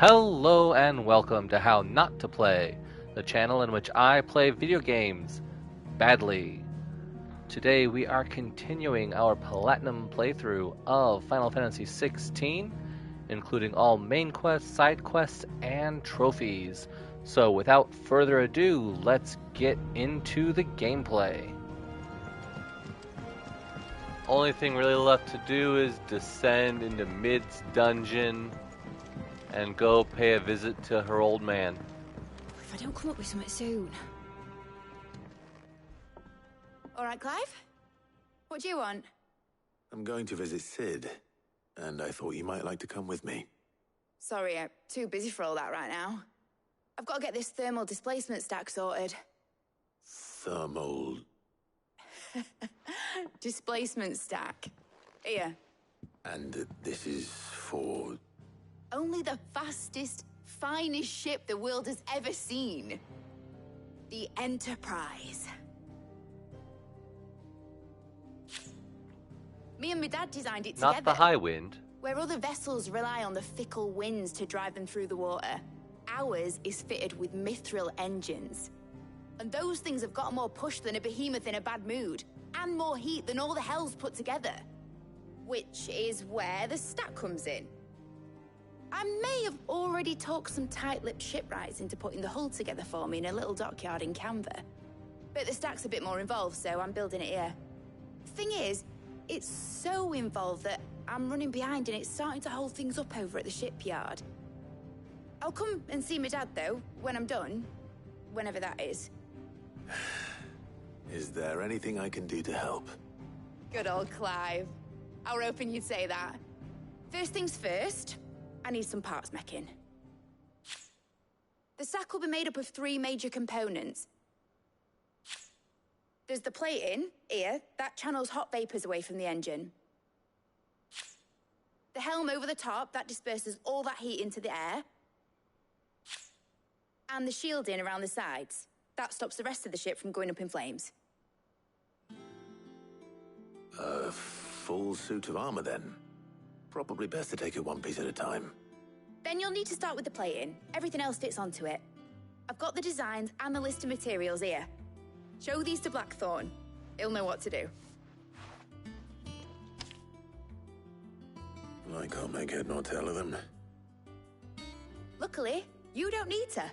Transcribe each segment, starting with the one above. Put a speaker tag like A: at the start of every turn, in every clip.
A: Hello and welcome to How Not to Play, the channel in which I play video games badly. Today we are continuing our platinum playthrough of Final Fantasy XVI, including all main quests, side quests, and trophies. So without further ado, let's get into the gameplay. Only thing really left to do is descend into Mid's dungeon and go pay a visit to her old man.
B: If I don't come up with something soon. All right, Clive? What do you want?
C: I'm going to visit Sid, and I thought you might like to come with me.
B: Sorry, I'm too busy for all that right now. I've got to get this thermal displacement stack sorted.
C: Thermal...
B: Displacement stack. Here.
C: And this is for...
B: Only the fastest, finest ship the world has ever seen. The Enterprise. Me and my dad designed it together.
A: Not the high wind.
B: Where other vessels rely on the fickle winds to drive them through the water, ours is fitted with mithril engines. And those things have got more push than a behemoth in a bad mood, and more heat than all the hells put together. Which is where the stack comes in. I may have already talked some tight-lipped shipwrights into putting the hull together for me in a little dockyard in Canva. But the stack's a bit more involved, so I'm building it here. Thing is, it's so involved that I'm running behind and it's starting to hold things up over at the shipyard. I'll come and see my dad, though, when I'm done. Whenever that is.
C: Is there anything I can do to help?
B: Good old Clive. I were hoping you'd say that. First things first, I need some parts meching. The stack will be made up of 3 major components. There's the plating, here, that channels hot vapors away from the engine. The helm over the top, that disperses all that heat into the air. And the shielding around the sides. That stops the rest of the ship from going up in flames.
C: A full suit of armor, then. Probably best to take it one piece at a time.
B: Then you'll need to start with the plating. Everything else fits onto it. I've got the designs and the list of materials here. Show these to Blackthorn. He'll know what to do.
C: I can't make head nor tail of them.
B: Luckily, you don't need to.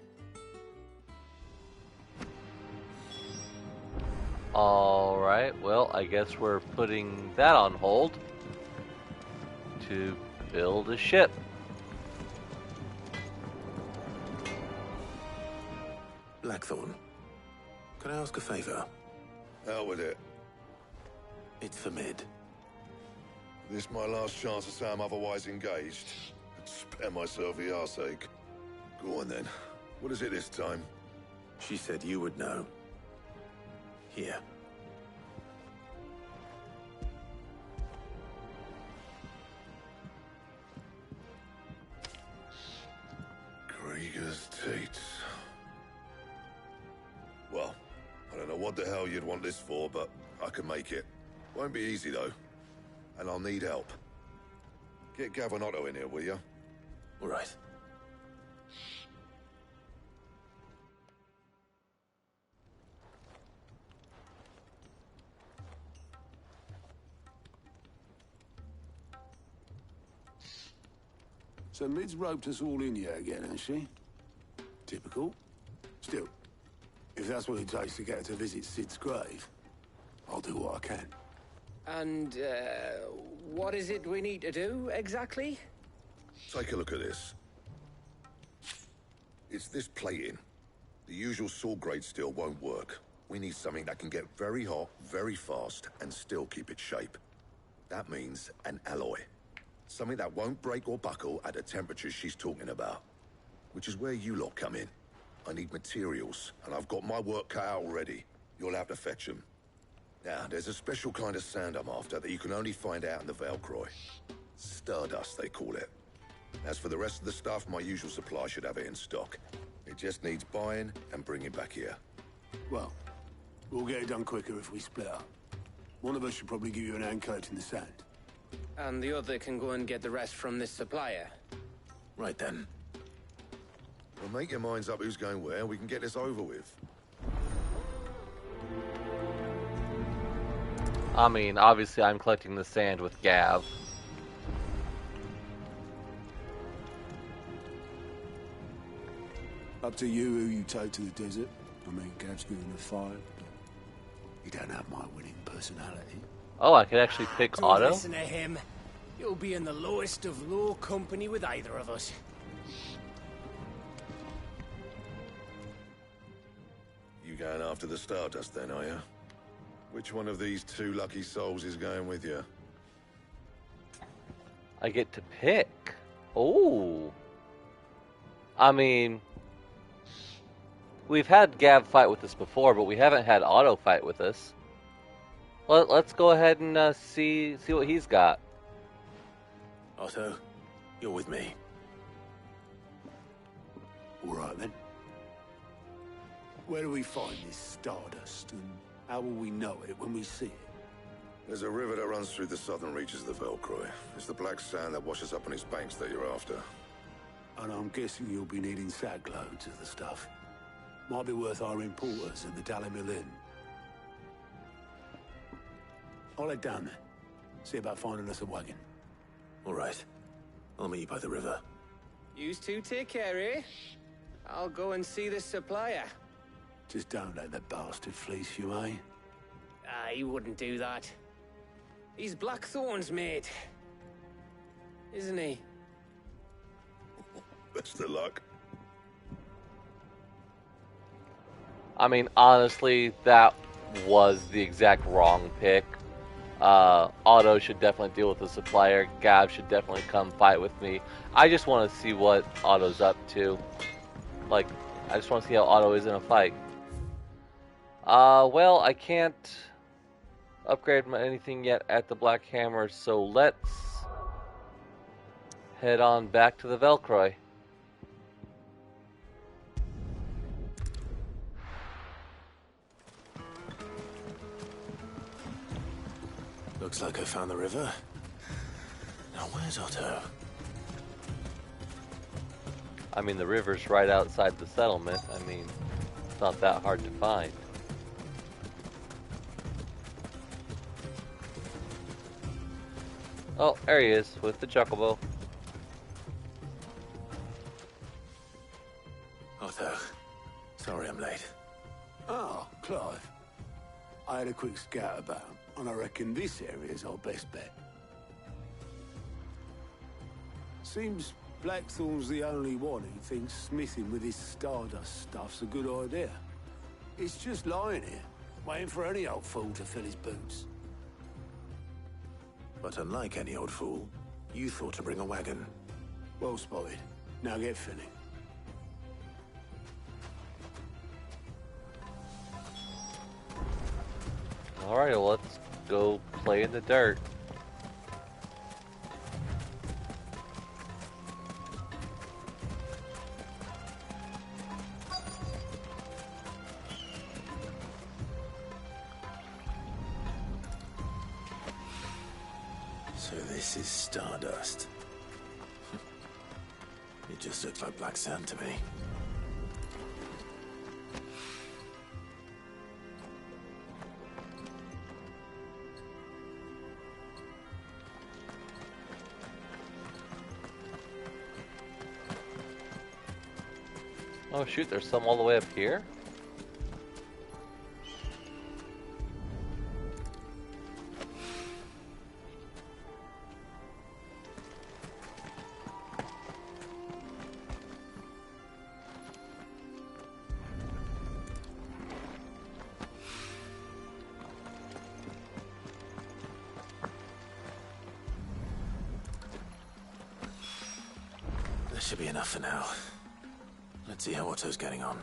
A: Alright, well, I guess we're putting that on hold to build a ship.
C: Blackthorn, can I ask a favor?
D: Hell with it.
C: It's for Mid.
D: This my last chance to say I'm otherwise engaged. I'd spare myself the arseache. Go on then. What is it this time?
C: She said you would know. Here.
D: Krieger's Tates. Well, I don't know what the hell you'd want this for, but I can make it. Won't be easy, though. And I'll need help. Get Gavin Outtro in here, will you?
C: All right.
E: So Mid's roped us all in here again, hasn't she? Typical. Still, if that's what it takes to get her to visit Sid's grave, I'll do what I can.
F: And, what is it we need to do, exactly?
D: Take a look at this. It's this plating. The usual sword-grade steel won't work. We need something that can get very hot, very fast, and still keep its shape. That means an alloy. Something that won't break or buckle at the temperatures she's talking about. Which is where you lot come in. I need materials, and I've got my work cut out already. You'll have to fetch them. Now, there's a special kind of sand I'm after that you can only find out in the Valkyrie. Stardust, they call it. As for the rest of the stuff, my usual supply should have it in stock. It just needs buying and bringing back here.
E: Well, we'll get it done quicker if we split up. One of us should probably give you an hand coat in the sand.
F: And the other can go and get the rest from this supplier.
C: Right then.
D: Well, make your minds up who's going where, we can get this over with.
A: I mean, obviously I'm collecting the sand with Gav.
E: Up to you who you take to the desert. I mean, Gav's good in the fight, but you don't have my winning personality.
A: Oh, I could actually pick
F: Don't
A: Outtro?
F: listen to him. You'll be in the lowest of low company with either of us.
D: You going after the Stardust then, are you? Which one of these two lucky souls is going with you?
A: I get to pick. Oh. I mean, we've had Gav fight with us before, but we haven't had Outtro fight with us. Let's go ahead and see what he's got.
C: Otto, you're with me.
E: All right, then. Where do we find this Stardust, and how will we know it when we see it?
D: There's a river that runs through the southern reaches of the Velcroy. It's the black sand that washes up on its banks that you're after.
E: And I'm guessing you'll be needing sack loads of the stuff. Might be worth hiring porters at the Dalimil Inn. I'll head down there. See about finding us a wagon.
C: All right. I'll meet you by the river.
F: Yous two take care, eh? I'll go and see the supplier.
E: Just don't let the bastard fleece you, eh?
F: He wouldn't do that. He's Blackthorn's mate. Isn't he?
D: Best of luck.
A: I mean, honestly, that was the exact wrong pick. Outtro should definitely deal with the supplier. Gav should definitely come fight with me. I just want to see what Outro's up to. Like, I just want to see how Outtro is in a fight. Well, I can't upgrade anything yet at the Black Hammer, so let's head on back to the Velcroy.
C: Looks like I found the river. Now where's Otto?
A: I mean, the river's right outside the settlement. I mean, it's not that hard to find. Oh, there he is, with the chocobo.
C: Otto, sorry I'm late.
E: Oh, Clive. I had a quick scout about, and I reckon this area's our best bet. Seems Blackthorn's the only one who thinks smithing with his Stardust stuff's a good idea. It's just lying here, waiting for any old fool to fill his boots.
C: But unlike any old fool, you thought to bring a wagon.
E: Well spotted. Now get filling.
A: Alright, well, let's go play in the dirt.
C: So this is Stardust. It just looks like black sand to me.
A: Oh shoot, there's some all the way up here?
C: This should be enough for now. Let's see how Otto's getting on.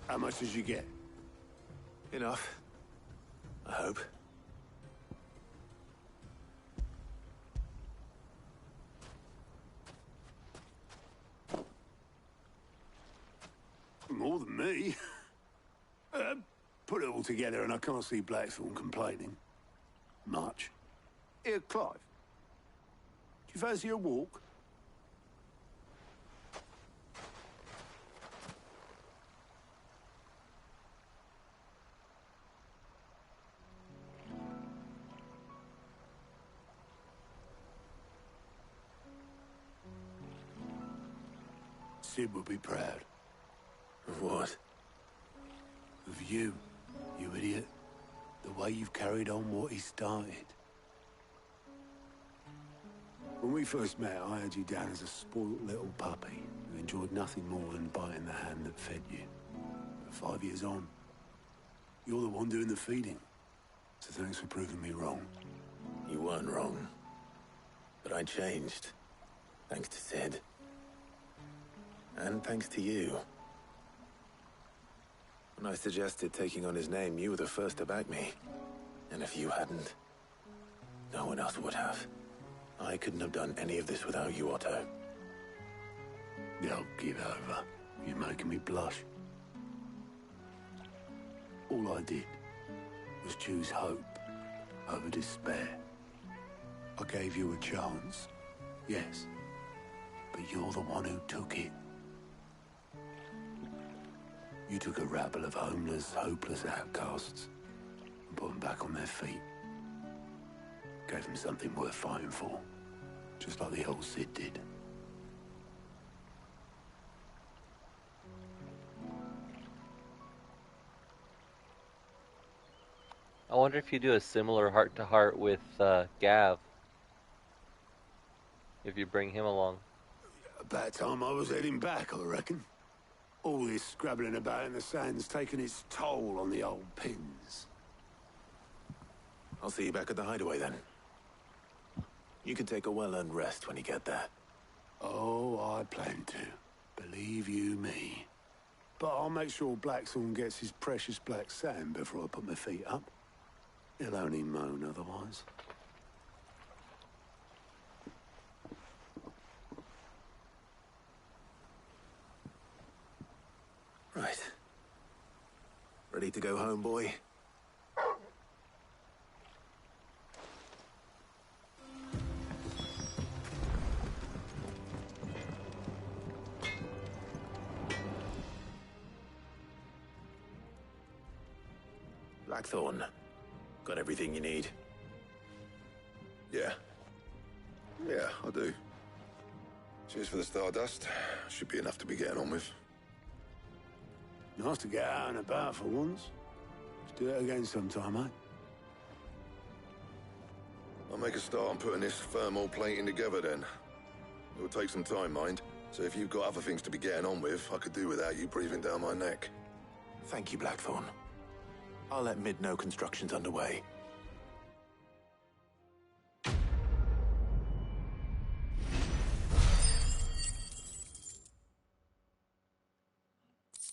E: How much did you get?
C: Enough. I hope.
E: More than me. Put it all together and I can't see Blackthorn complaining. Much. Here, Clive. Do you fancy a walk? Sid would be proud.
C: Of what?
E: Of you, you idiot. The way you've carried on what he started. When we first met, I had you down as a spoilt little puppy who enjoyed nothing more than biting the hand that fed you. But 5 years on, you're the one doing the feeding. So thanks for proving me wrong.
C: You weren't wrong. But I changed. Thanks to Sid. And thanks to you. When I suggested taking on his name, you were the first to back me. And if you hadn't, no one else would have. I couldn't have done any of this without you, Outtro.
E: Don't give over. You're making me blush. All I did was choose hope over despair. I gave you a chance, yes, but you're the one who took it. You took a rabble of homeless, hopeless outcasts and put them back on their feet. Gave them something worth fighting for, just like the old Sid did.
A: I wonder if you do a similar heart-to-heart with Gav. If you bring him along.
E: About time I was heading back, I reckon. All this scrabbling about in the sand's taken its toll on the old pins.
C: I'll see you back at the hideaway then. You can take a well-earned rest when you get there.
E: Oh, I plan to. Believe you me. But I'll make sure Blackthorn gets his precious black sand before I put my feet up. He'll only moan otherwise.
C: Right. Ready to go home, boy? Blackthorn, got everything you need?
D: Yeah. Yeah, I do. Cheers for the stardust. Should be enough to be getting on with.
E: Nice to get out and about for once. Let's do it again sometime, eh?
D: I'll make a start on putting this thermal plating together then. It will take some time, mind. So if you've got other things to be getting on with, I could do without you breathing down my neck.
C: Thank you, Blackthorn. I'll let Mid know construction's underway.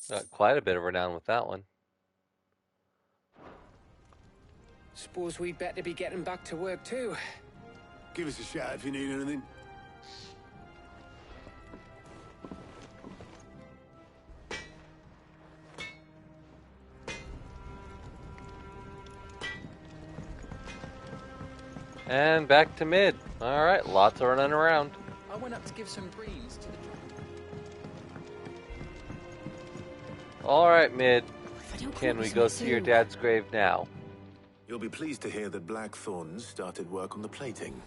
A: Got quite a bit of renown with that one.
F: Suppose we'd better be getting back to work too.
E: Give us a shout if you need anything.
A: And back to Mid. Alright, lots of running around.
F: I went up to give some greens to the...
A: Alright, Mid.
B: Can
A: Can we go see your dad's grave now?
C: You'll be pleased to hear that Blackthorn started work on the plating.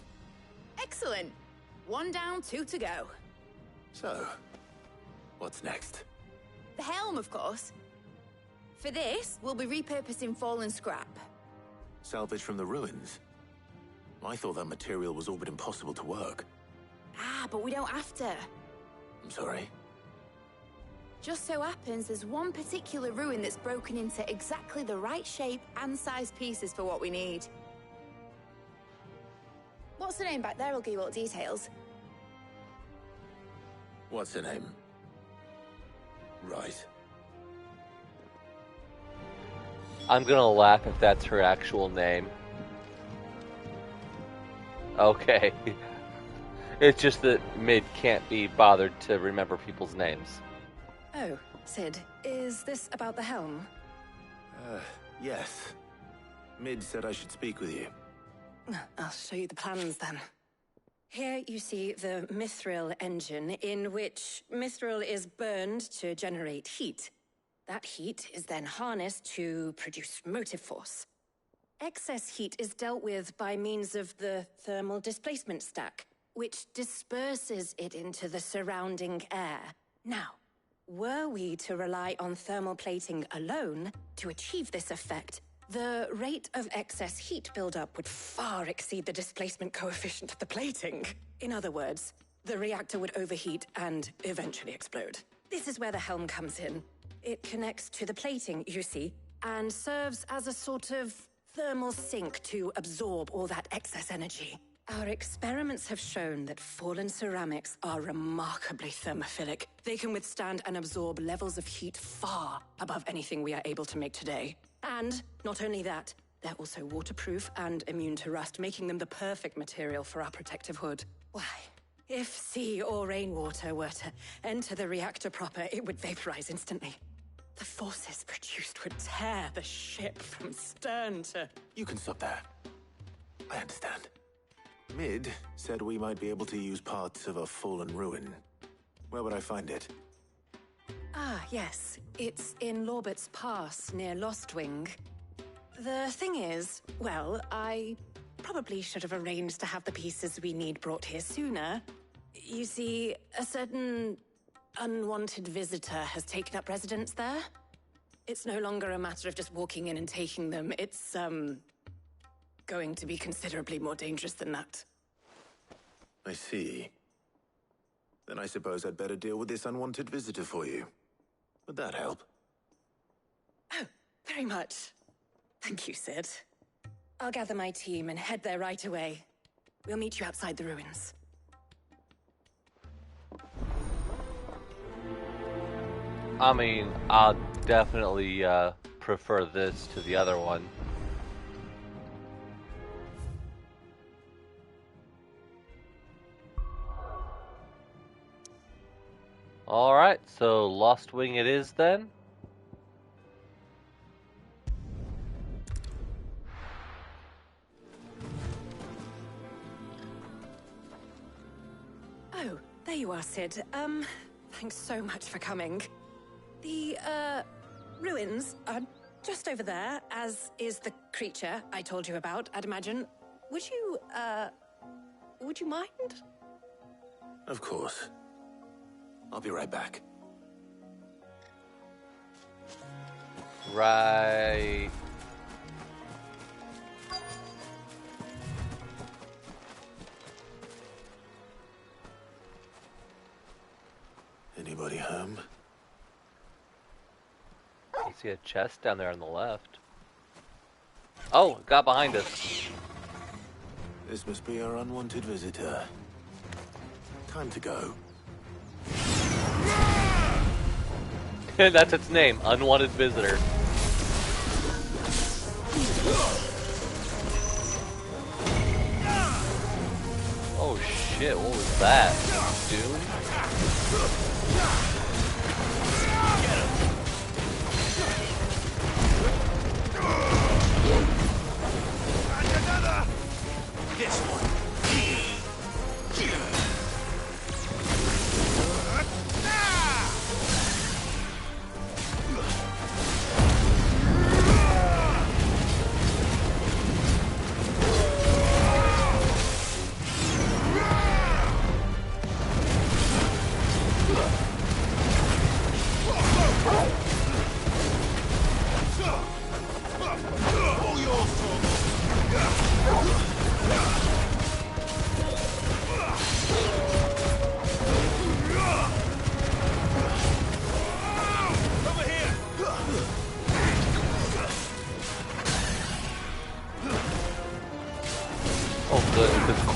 B: Excellent. 1 down, 2 to go.
C: So, what's next?
B: The helm, of course. For this, we'll be repurposing fallen scrap.
C: Salvage from the ruins? I thought that material was all but impossible to work.
B: Ah, but we don't have to.
C: I'm sorry.
B: Just so happens there's one particular ruin that's broken into exactly the right shape and size pieces for what we need. What's the name back there? I'll give you all the details.
C: What's her name? Right.
A: I'm gonna laugh if that's her actual name. Okay. It's just that Mid can't be bothered to remember people's names.
G: Oh, Sid, is this about the helm?
C: Yes. Mid said I should speak with you.
G: I'll show you the plans then. Here you see the mithril engine, in which mithril is burned to generate heat. That heat is then harnessed to produce motive force. Excess heat is dealt with by means of the thermal displacement stack, which disperses it into the surrounding air. Now, were we to rely on thermal plating alone to achieve this effect, the rate of excess heat buildup would far exceed the displacement coefficient of the plating. In other words, the reactor would overheat and eventually explode. This is where the helm comes in. It connects to the plating, you see, and serves as a sort of thermal sink to absorb all that excess energy. Our experiments have shown that fallen ceramics are remarkably thermophilic. They can withstand and absorb levels of heat far above anything we are able to make today. And not only that, they're also waterproof and immune to rust, making them the perfect material for our protective hood. Why, if sea or rainwater were to enter the reactor proper, it would vaporize instantly. The forces produced would tear the ship from stern to...
C: You can stop there. I understand. Mid said we might be able to use parts of a fallen ruin. Where would I find it?
G: Ah, yes. It's in Lorbert's Pass, near Lostwing. The thing is, well, I probably should have arranged to have the pieces we need brought here sooner. You see, a certain unwanted visitor has taken up residence there. It's no longer a matter of just walking in and taking them. It's, going to be considerably more dangerous than that.
C: I see. Then I suppose I'd better deal with this unwanted visitor for you. Would that help?
G: Oh, very much. Thank you, Sid. I'll gather my team and head there right away. We'll meet you outside the ruins.
A: I mean, I'll definitely prefer this to the other one. Alright, so Lost Wing it is then.
G: Oh, there you are, Sid. Thanks so much for coming. The, ruins are just over there, as is the creature I told you about, I'd imagine. Would you mind?
C: Of course. I'll be right back.
A: Right.
C: Anybody home?
A: I see a chest down there on the left. Oh, it got behind us.
C: This must be our unwanted visitor. Time to go.
A: That's its name, Unwanted Visitor. Oh shit, what was that? Doom?
C: This one.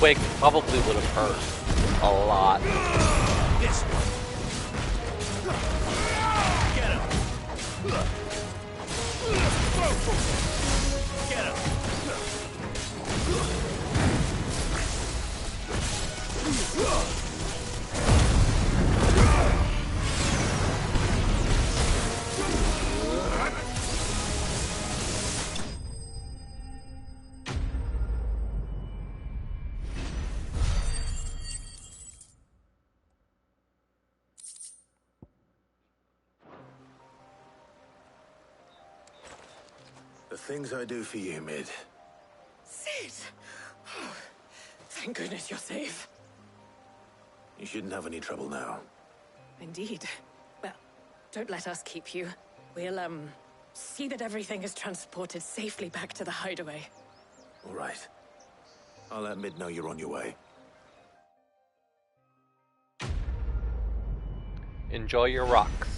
A: Quake probably would have hurt a lot.
C: This one. Get him.
H: Get him!
C: The things I do for you, Mid.
G: Sid! Oh, thank goodness you're safe.
C: You shouldn't have any trouble now.
G: Indeed. Well, don't let us keep you. We'll, see that everything is transported safely back to the hideaway.
C: All right. I'll let Mid know you're on your way.
A: Enjoy your rocks.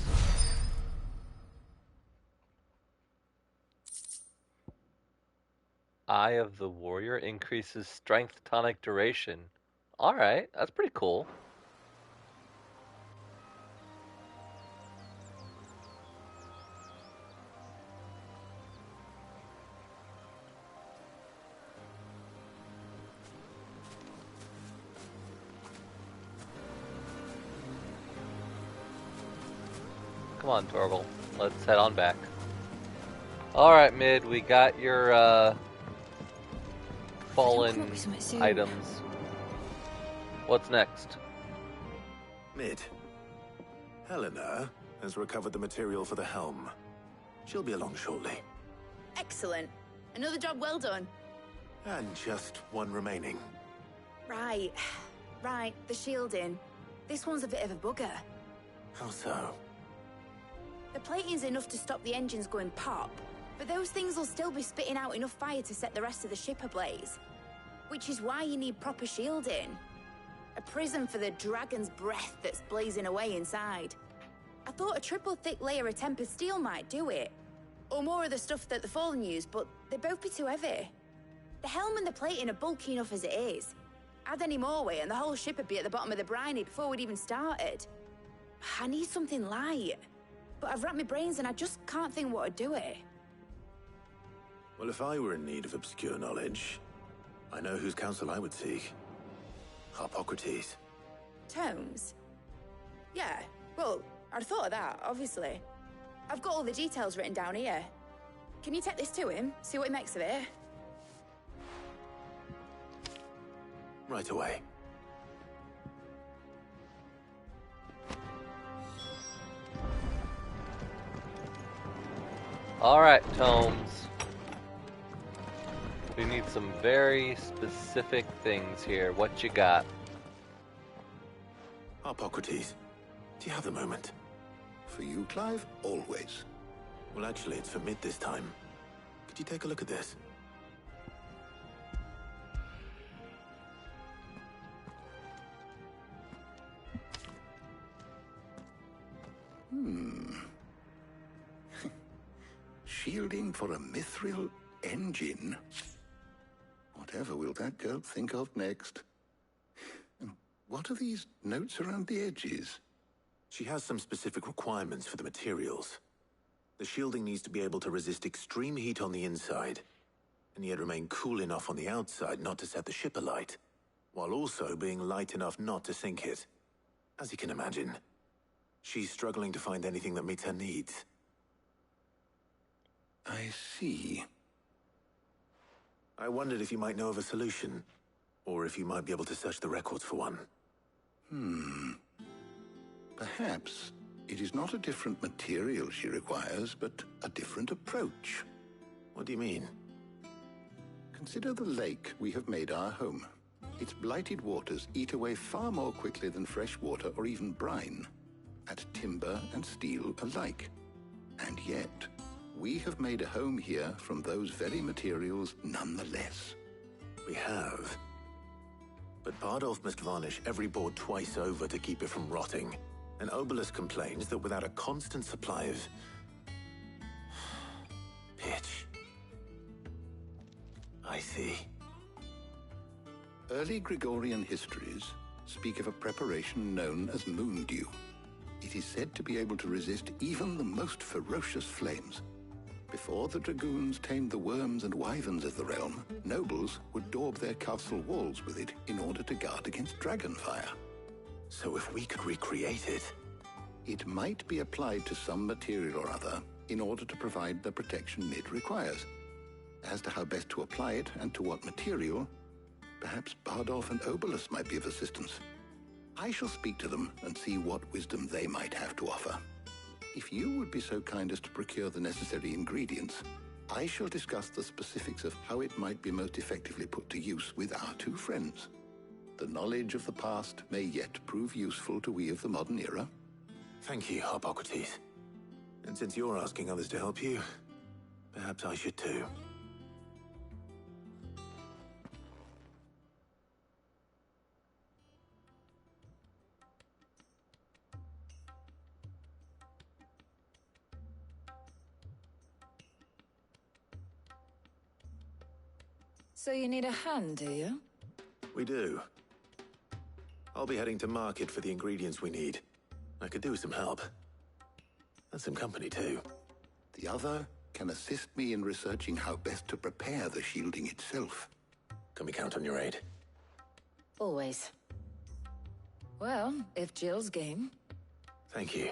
A: Eye of the Warrior increases strength tonic duration. Alright, that's pretty cool. Come on, Torgal. Let's head on back. Alright, Mid, we got your, fallen items. What's next?
C: Mid. Helena has recovered the material for the helm. She'll be along shortly.
B: Excellent. Another job well done.
C: And just one remaining.
B: Right. Right, the shielding. This one's a bit of a bugger.
C: How so?
B: The plating's enough to stop the engines going pop, but those things will still be spitting out enough fire to set the rest of the ship ablaze. Which is why you need proper shielding. A prison for the dragon's breath that's blazing away inside. I thought a triple thick layer of tempered steel might do it. Or more of the stuff that the Fallen use, but they'd both be too heavy. The helm and the plating are bulky enough as it is. Add any more weight and the whole ship would be at the bottom of the briny before we'd even started. I need something light. But I've racked my brains and I just can't think what would do it.
C: Well, if I were in need of obscure knowledge, I know whose counsel I would seek. Hippocrates.
B: Tomes? Yeah, well, I'd thought of that, obviously. I've got all the details written down here. Can you take this to him, see what he makes of it?
C: Right away.
A: Alright, Tomes. We need some very specific things here. What you got?
C: Hippocrates, do you have the moment?
D: For you, Clive, always.
C: Well, actually, it's for Mid this time. Could you take a look at this?
D: Shielding for a mithril engine? Whatever will that girl think of next? And what are these notes around the edges?
C: She has some specific requirements for the materials. The shielding needs to be able to resist extreme heat on the inside, and yet remain cool enough on the outside not to set the ship alight, while also being light enough not to sink it. As you can imagine, she's struggling to find anything that meets her needs.
D: I see.
C: I wondered if you might know of a solution, or if you might be able to search the records for one.
D: Perhaps it is not a different material she requires, but a different approach.
C: What do you mean?
D: Consider the lake we have made our home. Its blighted waters eat away far more quickly than fresh water or even brine, at timber and steel alike. And yet, we have made a home here from those very materials nonetheless.
C: We have. But Bardolph must varnish every board twice over to keep it from rotting. And Obelisk complains that without a constant supply of pitch. I see.
D: Early Gregorian histories speak of a preparation known as moon dew. It is said to be able to resist even the most ferocious flames. Before the dragoons tamed the worms and wyverns of the realm, nobles would daub their castle walls with it in order to guard against dragonfire.
C: So if we could recreate it...
D: It might be applied to some material or other in order to provide the protection it requires. As to how best to apply it and to what material, perhaps Bardolph and Obolus might be of assistance. I shall speak to them and see what wisdom they might have to offer. If you would be so kind as to procure the necessary ingredients, I shall discuss the specifics of how it might be most effectively put to use with our two friends. The knowledge of the past may yet prove useful to we of the modern era.
C: Thank you, Hippocrates. And since you're asking others to help you, perhaps I should too.
H: So you need a hand, do you?
C: We do. I'll be heading to market for the ingredients we need. I could do with some help. And some company, too.
D: The other can assist me in researching how best to prepare the shielding itself.
C: Can we count on your aid?
H: Always. Well, if Jill's game.
C: Thank you.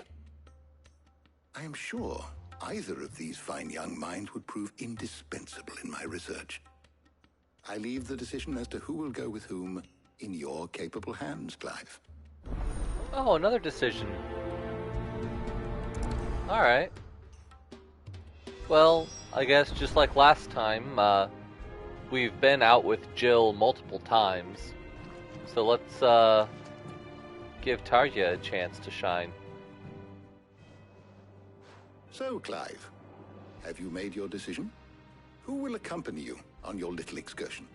D: I am sure either of these fine young minds would prove indispensable in my research. I leave the decision as to who will go with whom in your capable hands, Clive.
A: Oh, another decision. Alright. Well, I guess just like last time, we've been out with Jill multiple times. So let's give Tarja a chance to shine.
D: So, Clive, have you made your decision? Who will accompany you on your little excursion?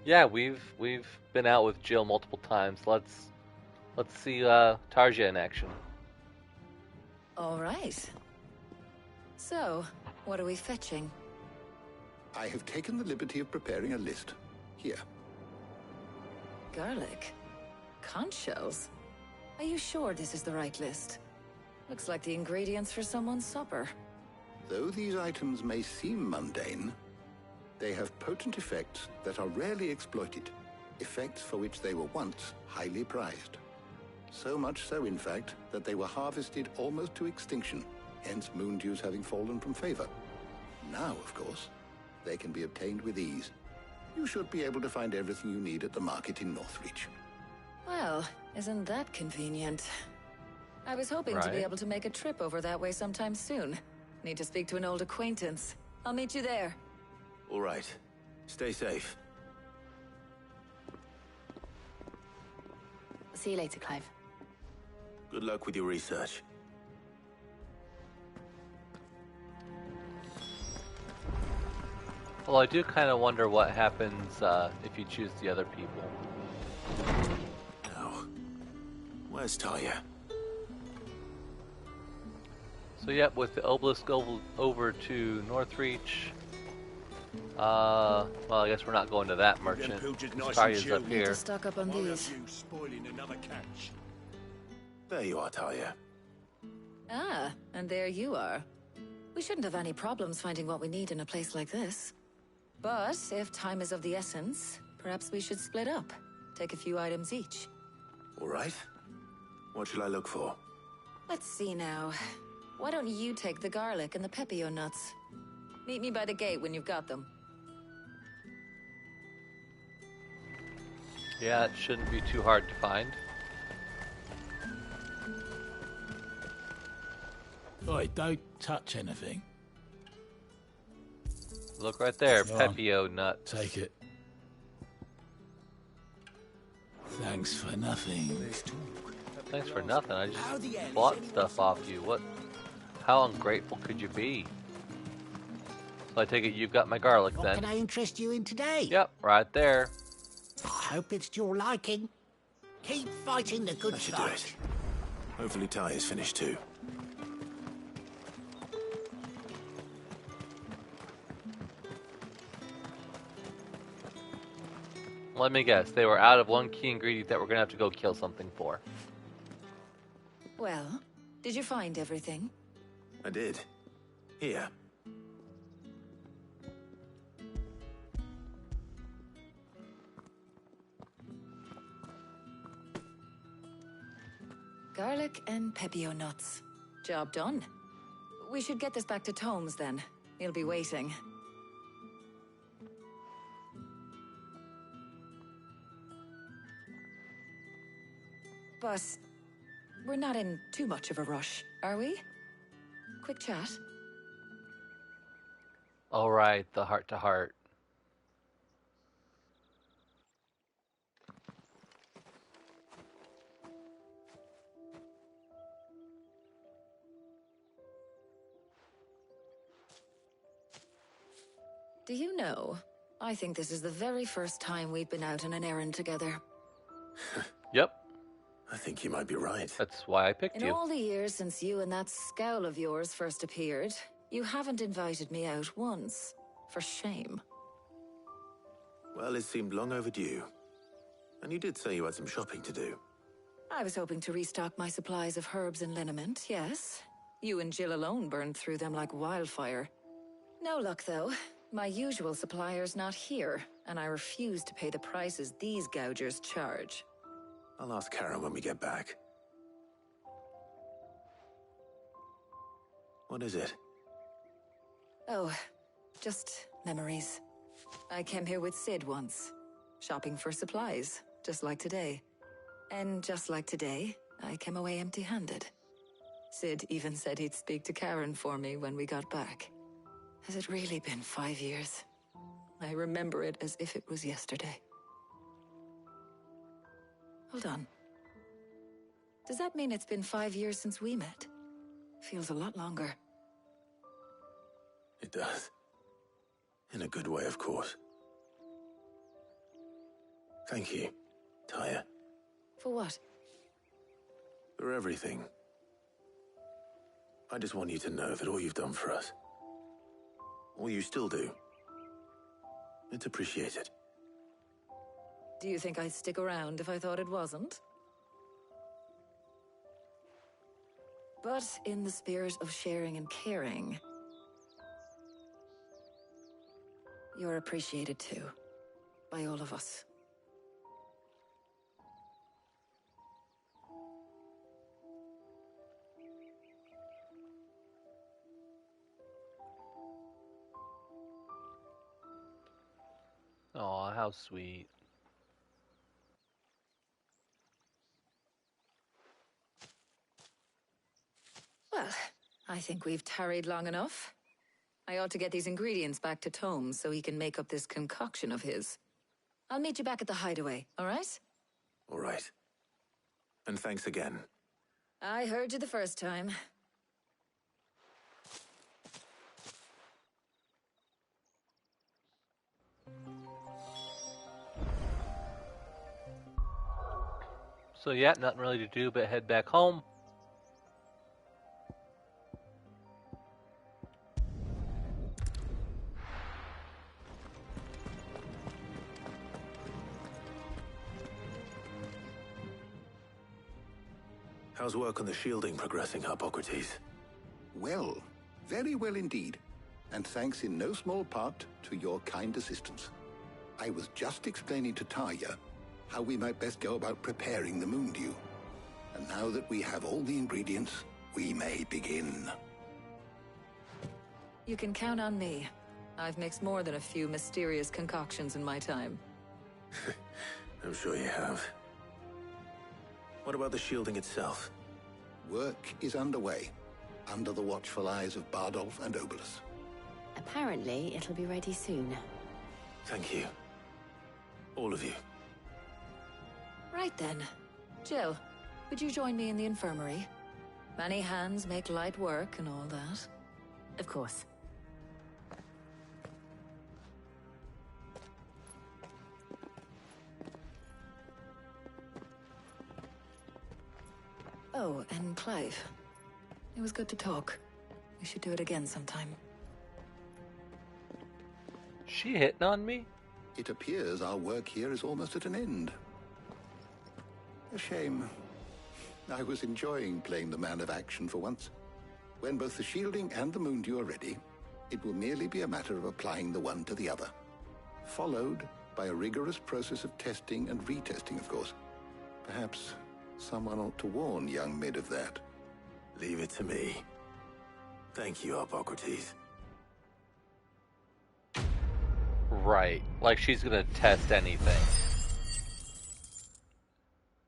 A: Yeah, we've been out with Jill multiple times. Let's see Tarja in action.
H: All right. So, what are we fetching?
D: I have taken the liberty of preparing a list. Here.
H: Garlic. Conch shells. Are you sure this is the right list? Looks like the ingredients for someone's supper.
D: Though these items may seem mundane, they have potent effects that are rarely exploited, effects for which they were once highly prized. So much so, in fact, that they were harvested almost to extinction, hence moon dews having fallen from favor. Now, of course, they can be obtained with ease. You should be able to find everything you need at the market in Northreach.
H: Well, isn't that convenient? I was hoping to be able to make a trip over that way sometime soon. Need to speak to an old acquaintance. I'll meet you there.
C: All right. Stay safe.
B: See you later, Clive.
C: Good luck with your research.
A: Well, I do kind of wonder what happens if you choose the other people.
C: Now, where's Talia?
A: So yep, with the obelisk over to Northreach. Well, I guess we're not going to that merchant. Tarja's up
H: Need
A: here.
H: to stock up on these.
C: There you are, Talia.
H: Ah, and there you are. We shouldn't have any problems finding what we need in a place like this. But if time is of the essence, perhaps we should split up. Take a few items each.
C: All right. What should I look for?
H: Let's see now. Why don't you take the garlic and the pepio nuts? Meet me by the gate when you've got them.
A: Yeah, it shouldn't be too hard to find.
I: Oi, don't touch anything.
A: Look right there,
I: Go on.
A: pepio nut.
I: Take it. Thanks for nothing.
A: Thanks for nothing. I just bought stuff off you. What? How ungrateful could you be? So I take it you've got my garlic
J: What
A: then.
J: can I interest you in today?
A: Yep, right there.
J: I hope it's to your liking. Keep fighting the good
C: That should do
J: fight.
C: it. Hopefully Talia's finished too.
A: Let me guess. They were out of one key ingredient that we're gonna have to go kill something for.
H: Well, did you find everything?
C: I did. Here.
H: Garlic and pepio nuts. Job done. We should get this back to Tomes then. He'll be waiting. But we're not in too much of a rush, are we? Quick chat.
A: All right, the heart-to-heart.
H: Do you know, I think this is the very first time we've been out on an errand together.
A: Yep,
C: I think you might be right.
A: that's why I picked
H: In
A: you.
H: all the years since you and that scowl of yours first appeared, you haven't invited me out once. For shame.
C: Well, it seemed long overdue. And you did say you had some shopping to do.
H: I was hoping to restock my supplies of herbs and liniment, yes. You and Jill alone burned through them like wildfire. No luck, though. My usual supplier's not here, and I refuse to pay the prices these gougers charge.
C: I'll ask Karen when we get back. What is it?
H: Oh, just memories. I came here with Sid once, shopping for supplies, just like today. And just like today, I came away empty-handed. Sid even said he'd speak to Karen for me when we got back. Has it really been 5 years? I remember it as if it was yesterday. Hold on. Does that mean it's been 5 years since we met? Feels a lot longer.
C: It does. In a good way, of course. Thank you, Tyre.
H: For what?
C: For everything. I just want you to know that all you've done for us, all you still do, it's appreciated.
H: Do you think I'd stick around if I thought it wasn't? But in the spirit of sharing and caring, you're appreciated too, by all of us.
A: Aw, how sweet.
H: Well, I think we've tarried long enough. I ought to get these ingredients back to Tomes so he can make up this concoction of his. I'll meet you back at the hideaway, all right?
C: All right. And thanks again.
H: I heard you the first time.
A: So yeah, nothing really to do but head back home.
C: How's work on the shielding progressing, Hippocrates?
K: Well, very well indeed. And thanks in no small part to your kind assistance. I was just explaining to Tarja how we might best go about preparing the moon dew. And now that we have all the ingredients, we may begin.
H: You can count on me. I've mixed more than a few mysterious concoctions in my time.
C: I'm sure you have. What about the shielding itself?
K: Work is underway, under the watchful eyes of Bardolph and Obolus.
L: Apparently, it'll be ready soon.
C: Thank you. All of you.
H: Right then. Jill, would you join me in the infirmary? Many hands make light work and all that.
L: Of course.
H: Oh, and Clive. It was good to talk. We should do it again sometime.
A: She hitting on me?
K: It appears our work here is almost at an end. A shame. I was enjoying playing the man of action for once. When both the shielding and the moondew are ready, it will merely be a matter of applying the one to the other. Followed by a rigorous process of testing and retesting, of course. Perhaps someone ought to warn young Mid of that.
C: Leave it to me. Thank you, Hippocrates.
A: Right. Like she's gonna test anything.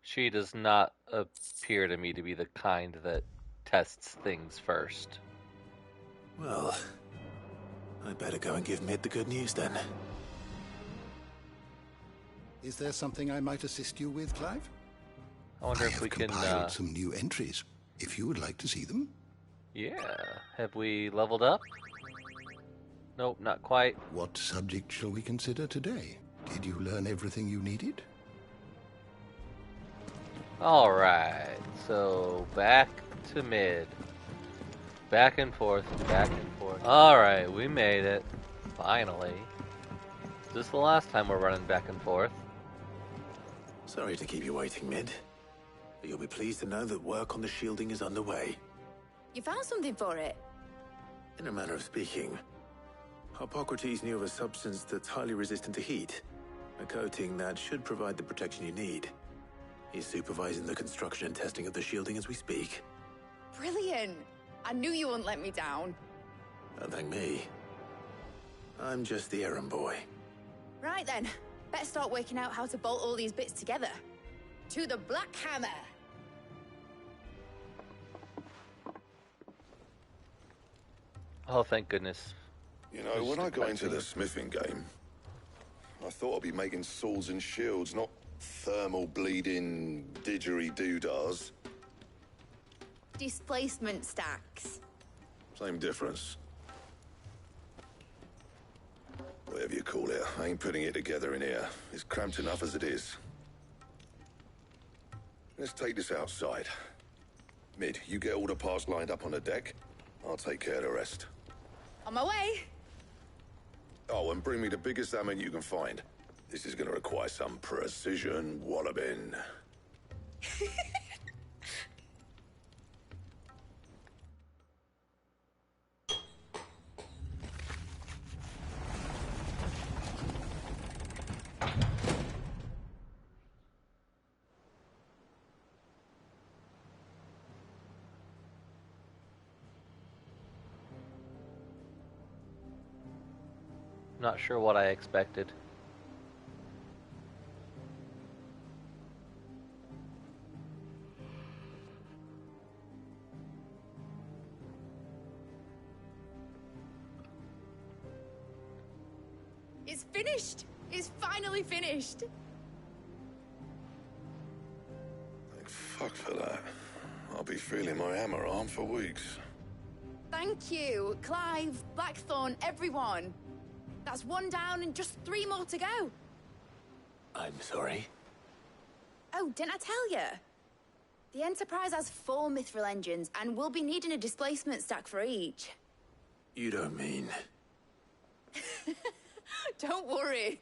A: She does not appear to me to be the kind that tests things first.
C: Well, I'd better go and give Mid the good news then.
K: Is there something I might assist you with, Clive?
A: I wonder if we can
K: compiled some new entries, if you would like to see them.
A: Yeah. Have we leveled up? Nope, not quite.
K: What subject shall we consider today? Did you learn everything you needed?
A: Alright, so back to Mid. Back and forth, back and forth. Alright, we made it. Finally. Is this the last time we're running back and forth?
C: Sorry to keep you waiting, Mid. But you'll be pleased to know that work on the shielding is underway.
B: You found something for it?
C: In a manner of speaking, Hippocrates knew of a substance that's highly resistant to heat. A coating that should provide the protection you need. He's supervising the construction and testing of the shielding as we speak.
B: Brilliant! I knew you wouldn't let me down.
C: Don't thank me. I'm just the errand boy.
B: Right then, better start working out how to bolt all these bits together. To the Black Hammer!
A: Oh, thank goodness.
D: You know, when I got into the smithing game, I thought I'd be making swords and shields, not thermal bleeding didgeridoo-dahs.
B: Displacement stacks.
D: Same difference. Whatever you call it, I ain't putting it together in here. It's cramped enough as it is. Let's take this outside. Mid, you get all the parts lined up on the deck. I'll take care of the rest.
B: On my way!
D: Oh, and bring me the biggest hammer you can find. This is gonna require some precision walloping.
A: Not sure what I expected.
B: It's finished! It's finally finished!
D: Thank fuck for that. I'll be feeling my hammer arm for weeks.
B: Thank you, Clive, Blackthorn, everyone. That's one down and just 3 more to go.
C: I'm sorry.
B: Oh, didn't I tell you? The Enterprise has 4 mithril engines, and we'll be needing a displacement stack for each.
C: You don't mean...
B: Don't worry.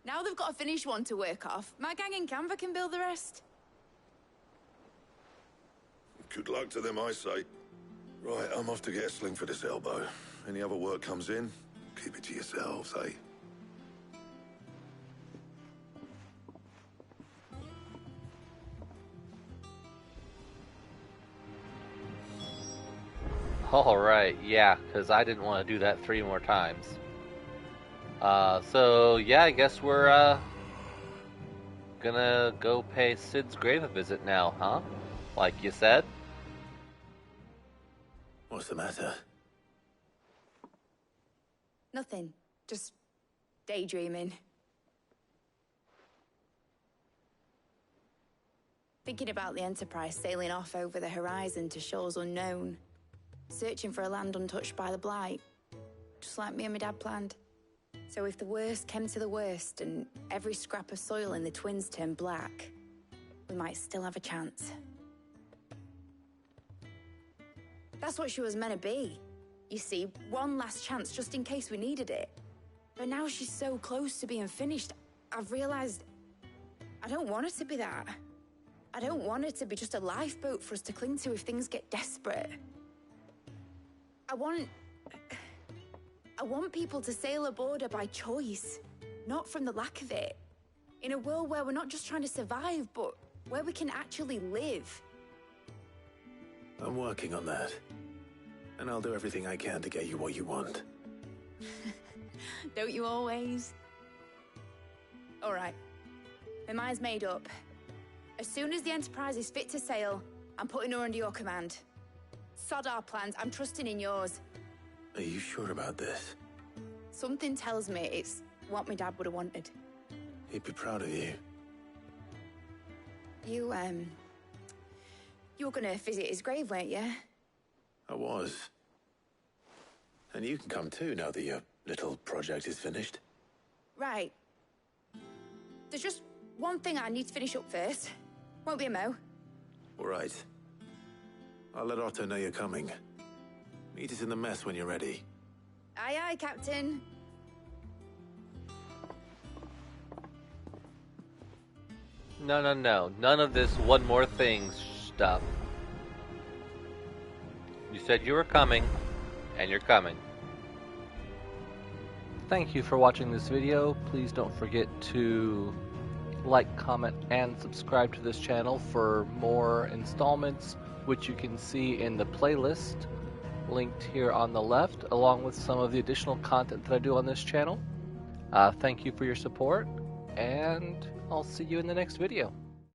B: Now they've got a finished one to work off. My gang in Canva can build the rest.
D: Good luck to them, I say. Right, I'm off to get a sling for this elbow. Any other work comes in, keep it to yourselves, eh?
A: Alright, yeah, because I didn't want to do that 3 more times. So, yeah, I guess we're, gonna go pay Sid's grave a visit now, huh? Like you said?
C: What's the matter?
B: Nothing. Just daydreaming. Thinking about the Enterprise sailing off over the horizon to shores unknown. Searching for a land untouched by the Blight. Just like me and my dad planned. So if the worst came to the worst and every scrap of soil in the Twins turned black, we might still have a chance. That's what she was meant to be. You see, one last chance just in case we needed it. But now she's so close to being finished, I've realized I don't want her to be that. I don't want her to be just a lifeboat for us to cling to if things get desperate. I want people to sail a border by choice, not from the lack of it. In a world where we're not just trying to survive, but where we can actually live.
C: I'm working on that. And I'll do everything I can to get you what you want.
B: Don't you always? All right. My mind's made up. As soon as the Enterprise is fit to sail, I'm putting her under your command. Sod our plans, I'm trusting in yours.
C: Are you sure about this?
B: Something tells me it's what my dad would have wanted.
C: He'd be proud of you.
B: You were gonna visit his grave, weren't you?
C: I was. And you can come too, now that your little project is finished.
B: Right. There's just one thing I need to finish up first. Won't be a mo.
C: All right. I'll let Outtro know you're coming. Meet us in the mess when you're ready.
B: Aye, aye, Captain.
A: No. None of this one more thing stuff. You said you were coming, and you're coming. Thank you for watching this video. Please don't forget to like, comment, and subscribe to this channel for more installments, which you can see in the playlist linked here on the left, along with some of the additional content that I do on this channel. Thank you for your support, and I'll see you in the next video.